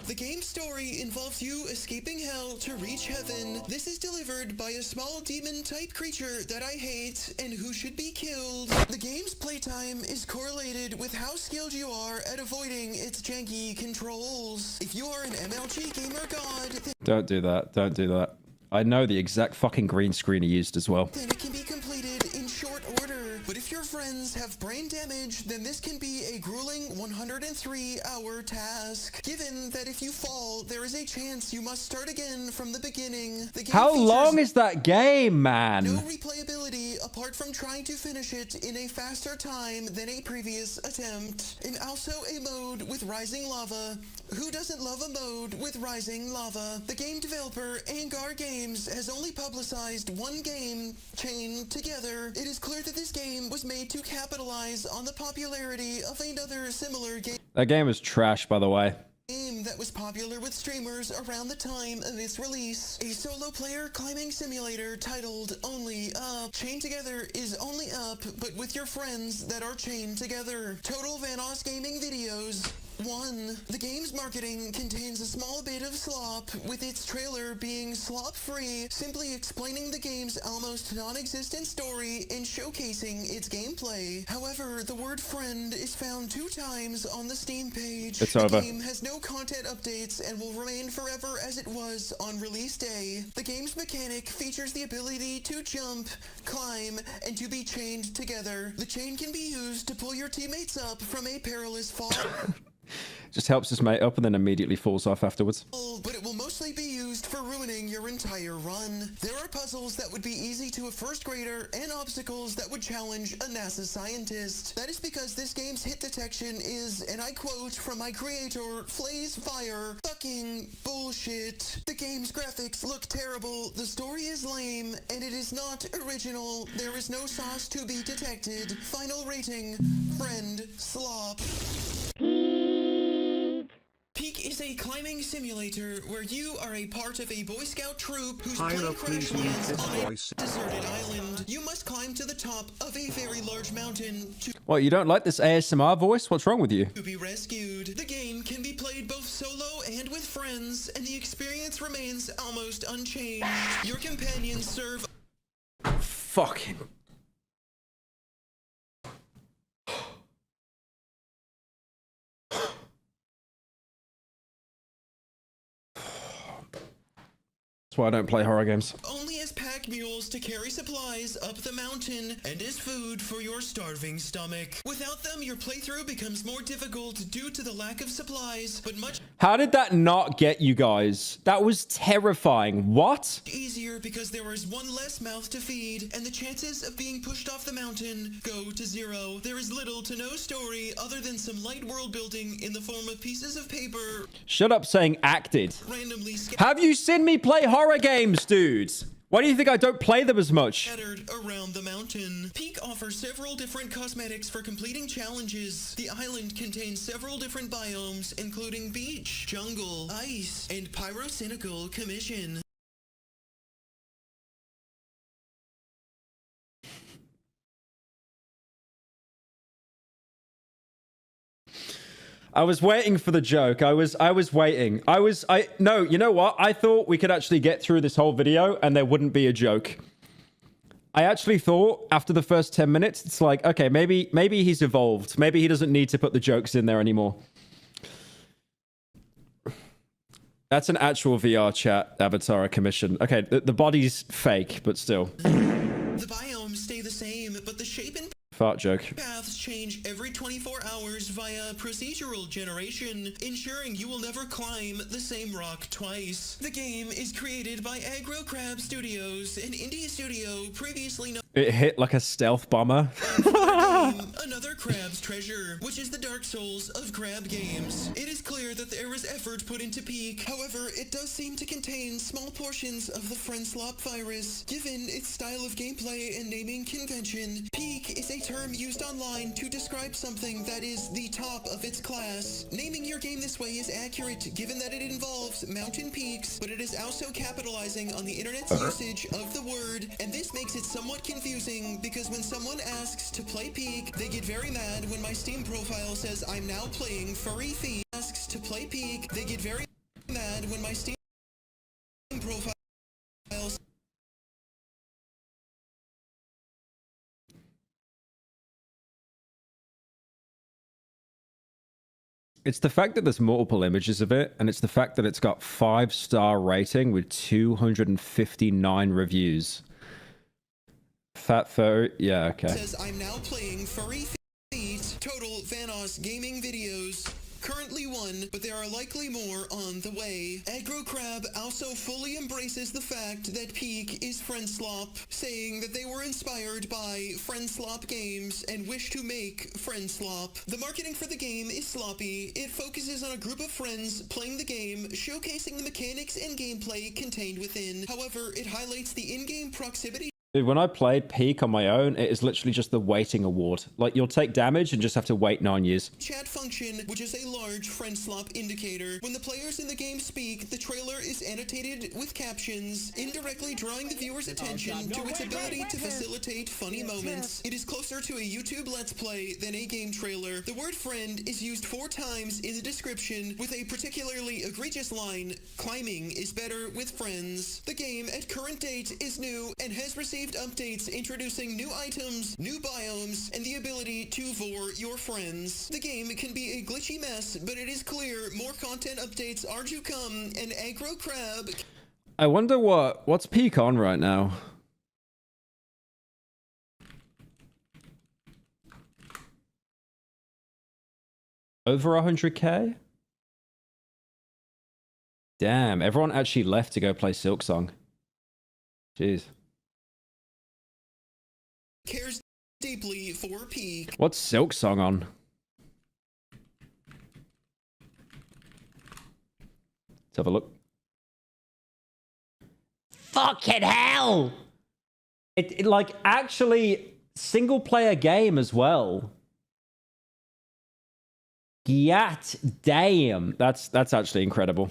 The game's story involves you escaping hell to reach heaven. This is delivered by a small demon-type creature that I hate and who should be killed. The game's playtime is correlated with how skilled you are at avoiding its janky controls. If you are an MLG gamer god, then Don't do that. Don't do that. I know the exact fucking green screen he used as well. it can be completed in short order. But if your friends have brain damage, then this can be a grueling 103-hour task. Given that if you fall, there is a chance you must start again from the beginning. The game How features long is that game, man? no replayability apart from trying to finish it in a faster time than a previous attempt. And also a mode with rising lava. Who doesn't love a mode with rising lava? The game developer Angar Games has only publicized one game, Chain Together. It is clear that this game was made to capitalize on the popularity of another similar game. That game was trash, by the way. Game that was popular with streamers around the time of its release. A solo player climbing simulator titled Only Up. Chained Together is only up, but with your friends that are chained together. Total Vanoss Gaming Videos. 1. The game's marketing contains a small bit of slop, with its trailer being slop-free, simply explaining the game's almost non-existent story and showcasing its gameplay. However, the word friend is found 2 times on the Steam page. It's the over. game has no content updates and will remain forever as it was on release day. The game's mechanic features the ability to jump, climb, and to be chained together. The chain can be used to pull your teammates up from a perilous fall. Just helps his mate up and then immediately falls off afterwards. But it will mostly be used for ruining your entire run. There are puzzles that would be easy to a first grader and obstacles that would challenge a NASA scientist. That is because this game's hit detection is, and I quote from my creator, Flays Fire, fucking bullshit. The game's graphics look terrible, the story is lame, and it is not original. There is no sauce to be detected. Final rating, friend, slop. Peak is a climbing simulator where you are a part of a Boy Scout troop whose plane crash lands on a deserted island. You must climb to the top of a very large mountain What, you don't like this ASMR voice? What's wrong with you? to be rescued. The game can be played both solo and with friends, and the experience remains almost unchanged. Your companions serve Fucking. That's why I don't play horror games. only as pack pack mules to carry supplies up the mountain and as food for your starving stomach. Without them, your playthrough becomes more difficult due to the lack of supplies, but much How did that not get you guys? That was terrifying. What? easier because there is one less mouth to feed, and the chances of being pushed off the mountain go to zero. There is little to no story other than some light world building in the form of pieces of paper Shut up saying acted. randomly Have you seen me play horror games, dudes? Why do you think I don't play them as much? scattered around the mountain. Peak offers several different cosmetics for completing challenges. The island contains several different biomes, including beach, jungle, ice, and Pyrocynical Commission. I was waiting for the joke. I was waiting. No, you know what? I thought we could actually get through this whole video and there wouldn't be a joke. I actually thought after the first 10 minutes, it's like, okay, maybe he's evolved. Maybe he doesn't need to put the jokes in there anymore. That's an actual VR chat avatar commission. Okay, the body's fake, but still. The biomes stay the same, but the shape and Fart joke. paths change every 24 hours via procedural generation, ensuring you will never climb the same rock twice. The game is created by r.e.p.o Studios, an indie studio previously known It hit like a stealth bomber. Another Crab's Treasure, which is the Dark Souls of crab games. It is clear that there is effort put into Peak. However, it does seem to contain small portions of the Slop virus. Given its style of gameplay and naming convention, Peak is a term used online to describe something that is the top of its class. Naming your game this way is accurate, given that it involves mountain peaks, but it is also capitalizing on the internet's usage of the word, and this makes it somewhat confusing, because when someone asks to play Peak, they get very mad when my Steam profile says I'm now playing Furry Feet. Asks to play Peak, they get very mad when my Steam profile It's the fact that there's multiple images of it, and it's the fact that it's got 5-star rating with 259 reviews. Fat furry, yeah, okay. says I'm now playing Furry Feet. Total Vanos gaming videos. Currently 1, but there are likely more on the way. r.e.p.o also fully embraces the fact that Peak is Slop, saying that they were inspired by Slop games and wish to make Slop. The marketing for the game is sloppy. It focuses on a group of friends playing the game, showcasing the mechanics and gameplay contained within. However, it highlights the in-game proximity. Dude, when I played Peak on my own, it is literally just the waiting award. Like, you'll take damage and just have to wait 9 years. Chat function, which is a large Slop indicator. When the players in the game speak, the trailer is annotated with captions, indirectly drawing the viewer's attention to its ability to facilitate funny moments. It is closer to a YouTube Let's Play than a game trailer. The word friend is used 4 times in the description, with a particularly egregious line, climbing is better with friends. The game, at current date, is new and has received updates introducing new items, new biomes, and the ability to vor your friends. The game can be a glitchy mess, but it is clear more content updates are to come, and r.e.p.o. I wonder what's Peak on right now? Over 100k? Damn, everyone actually left to go play Silksong. Jeez. cares deeply for Peak. What's Silksong on? Let's have a look. Fucking hell! It like actually single player game as well. Yat damn. That's actually incredible.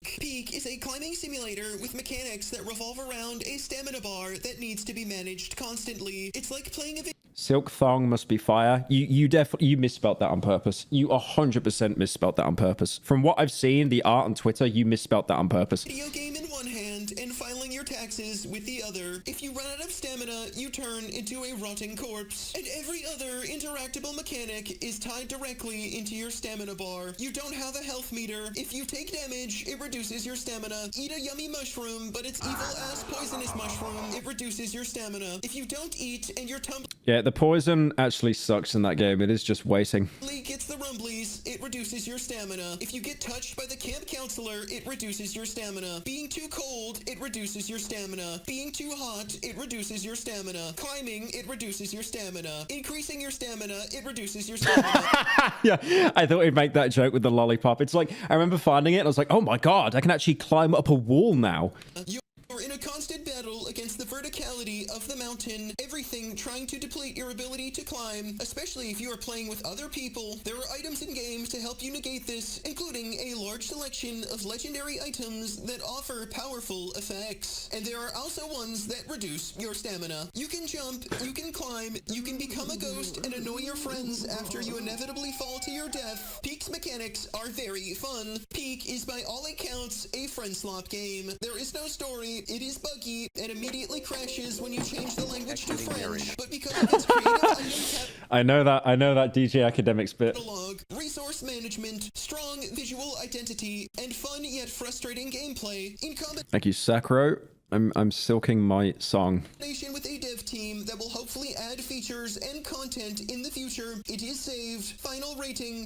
Peak is a climbing simulator with mechanics that revolve around a stamina bar that needs to be managed constantly. It's like playing a Silk thong must be fire. You definitely you misspelt that on purpose. You 100% misspelt that on purpose. From what I've seen, the art on Twitter, you misspelt that on purpose. video game in one hand and filing your taxes with the other. If you run out of stamina, you turn into a rotting corpse. And every other interactable mechanic is tied directly into your stamina bar. You don't have a health meter. If you take damage, it reduces your stamina. Eat a yummy mushroom, but it's evil-ass poisonous mushroom. It reduces your stamina. If you don't eat and you're Yeah, the poison actually sucks in that game. It is just waiting. gets the rumblies, it reduces your stamina. If you get touched by the camp counselor, it reduces your stamina. Being too cold, it reduces your stamina. Being too hot, it reduces your stamina. Climbing, it reduces your stamina. Increasing your stamina, it reduces your stamina. Yeah, I thought he'd make that joke with the lollipop. It's like, I remember finding it and I was like, oh my god, I can actually climb up a wall now. You're in a constant battle against the verticality of the mountain, everything trying to deplete your ability to climb, especially if you are playing with other people. There are items in games to help you negate this, including a large selection of legendary items that offer powerful effects. And there are also ones that reduce your stamina. You can jump, you can climb, you can become a ghost and annoy your friends after you inevitably fall to your death. Peak's mechanics are very fun. Peak is by all accounts a friend slop game. There is no story. It is buggy and immediately crashes when you change the language to French, but because of its creative I know that DJ Academics bit. catalog, resource management, strong visual identity, and fun yet frustrating gameplay, in Thank you, Sacro. I'm silking my song. combination with a dev team that will hopefully add features and content in the future, it is saved. Final rating.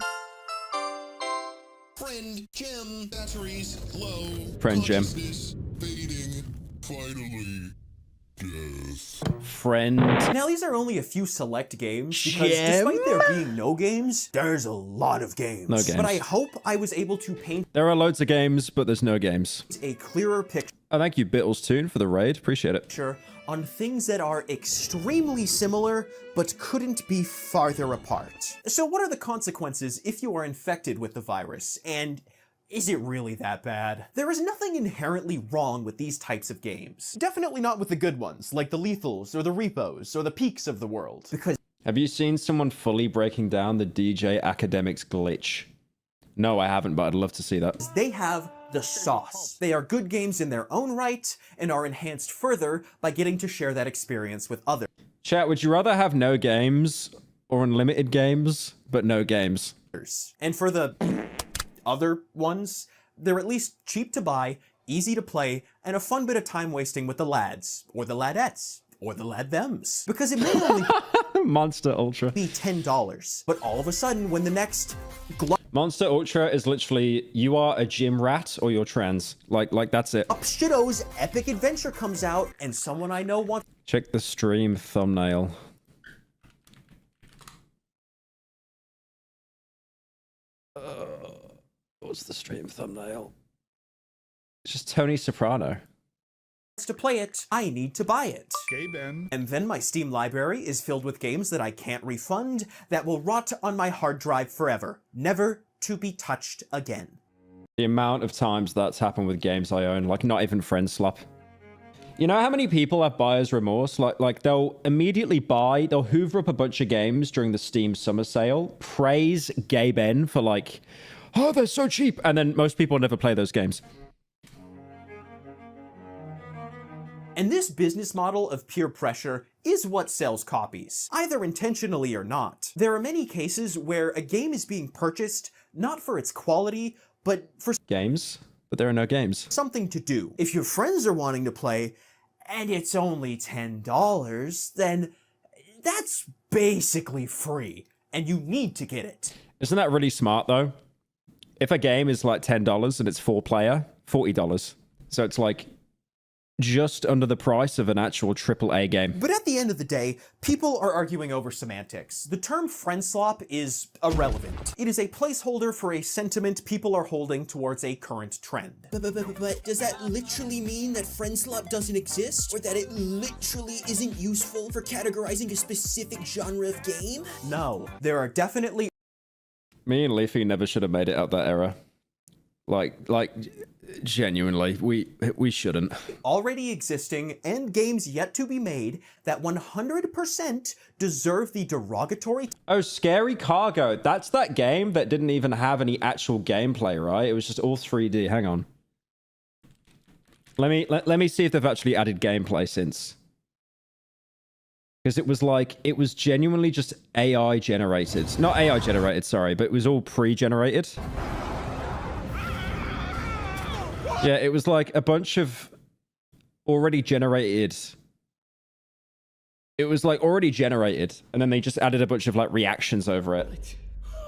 Friend, gem, batteries, low. Friend gem. Fading, finally, death. Friend. Now, these are only a few select games, because despite there being no games, there's a lot of games. No games. But I hope I was able to paint There are loads of games, but there's no games. a clearer picture Oh, thank you, Bittles for the raid. Appreciate it. on things that are extremely similar, but couldn't be farther apart. So what are the consequences if you are infected with the virus? And is it really that bad? There is nothing inherently wrong with these types of games. Definitely not with the good ones, like the Lethals, or the r.e.p.os, or the Peaks of the world. Because Have you seen someone fully breaking down the DJ Academics glitch? No, I haven't, but I'd love to see that. they have the sauce. They are good games in their own right, and are enhanced further by getting to share that experience with others. Chat, would you rather have no games or unlimited games, but no games? And for the other ones, they're at least cheap to buy, easy to play, and a fun bit of time wasting with the lads, or the ladettes, or the lad thems. Because it may only Monster Ultra be $10, but all of a sudden when the next Monster Ultra is literally, you are a gym rat or you're trans. Like that's it. Shitto's epic adventure comes out, and someone I know wants Check the stream thumbnail. What's the stream thumbnail? It's just Tony Soprano. to play it, I need to buy it. Okay, Ben. And then my Steam library is filled with games that I can't refund, that will rot on my hard drive forever, never to be touched again. The amount of times that's happened with games I own, like not even Friend Slop. You know how many people have buyer's remorse? Like they'll immediately buy, they'll hoover up a bunch of games during the Steam summer sale, praise Gay Ben for like, oh, they're so cheap, and then most people never play those games. And this business model of peer pressure is what sells copies, either intentionally or not. There are many cases where a game is being purchased not for its quality, but for games, but there are no games. Something to do. If your friends are wanting to play, and it's only $10, then that's basically free, and you need to get it. Isn't that really smart though? If a game is like $10 and it's 4-player, $40. So it's like just under the price of an actual AAA game. But at the end of the day, people are arguing over semantics. The term friend slop is irrelevant. It is a placeholder for a sentiment people are holding towards a current trend. But does that literally mean that friend slop doesn't exist? Or that it literally isn't useful for categorizing a specific genre of game? No, there are definitely... Me and Leafy never should have made it out that era. Like genuinely, we shouldn't. Already existing and games yet to be made that 100% deserve the derogatory... Oh, Scary Cargo. That's that game that didn't even have any actual gameplay, right? It was just all 3D. Hang on. Let me see if they've actually added gameplay since. Because it was genuinely just AI generated. Not AI generated, sorry, but it was all pre-generated. Yeah, it was like a bunch of already generated. It was like already generated, and then they just added a bunch of like reactions over it.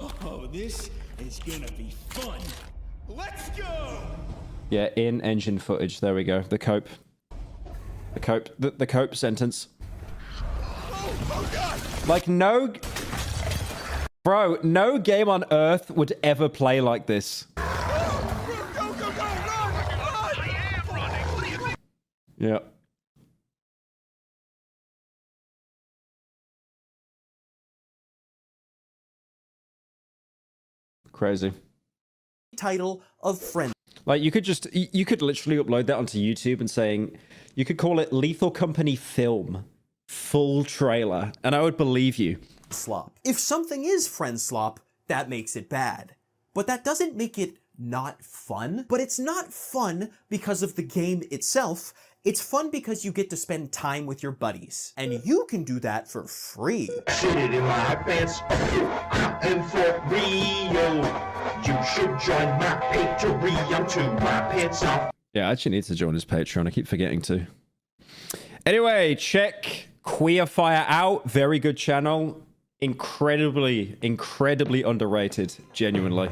Oh, this is gonna be fun. Let's go! Yeah, in-engine footage. There we go. The cope. The cope sentence. Oh God! Like no... Bro, no game on Earth would ever play like this. Yeah. Crazy. Title of friend. Like you could literally upload that onto YouTube and saying, you could call it Lethal Company Film, full trailer, and I would believe you. Slop. If something is friend slop, that makes it bad. But that doesn't make it not fun. But it's not fun because of the game itself. It's fun because you get to spend time with your buddies. And you can do that for free. Shit it in my pants. And for real, you should join my Patreon to my pants off. Yeah, I actually need to join his Patreon. I keep forgetting to. Anyway, check Queerfire out. Very good channel. Incredibly underrated, genuinely.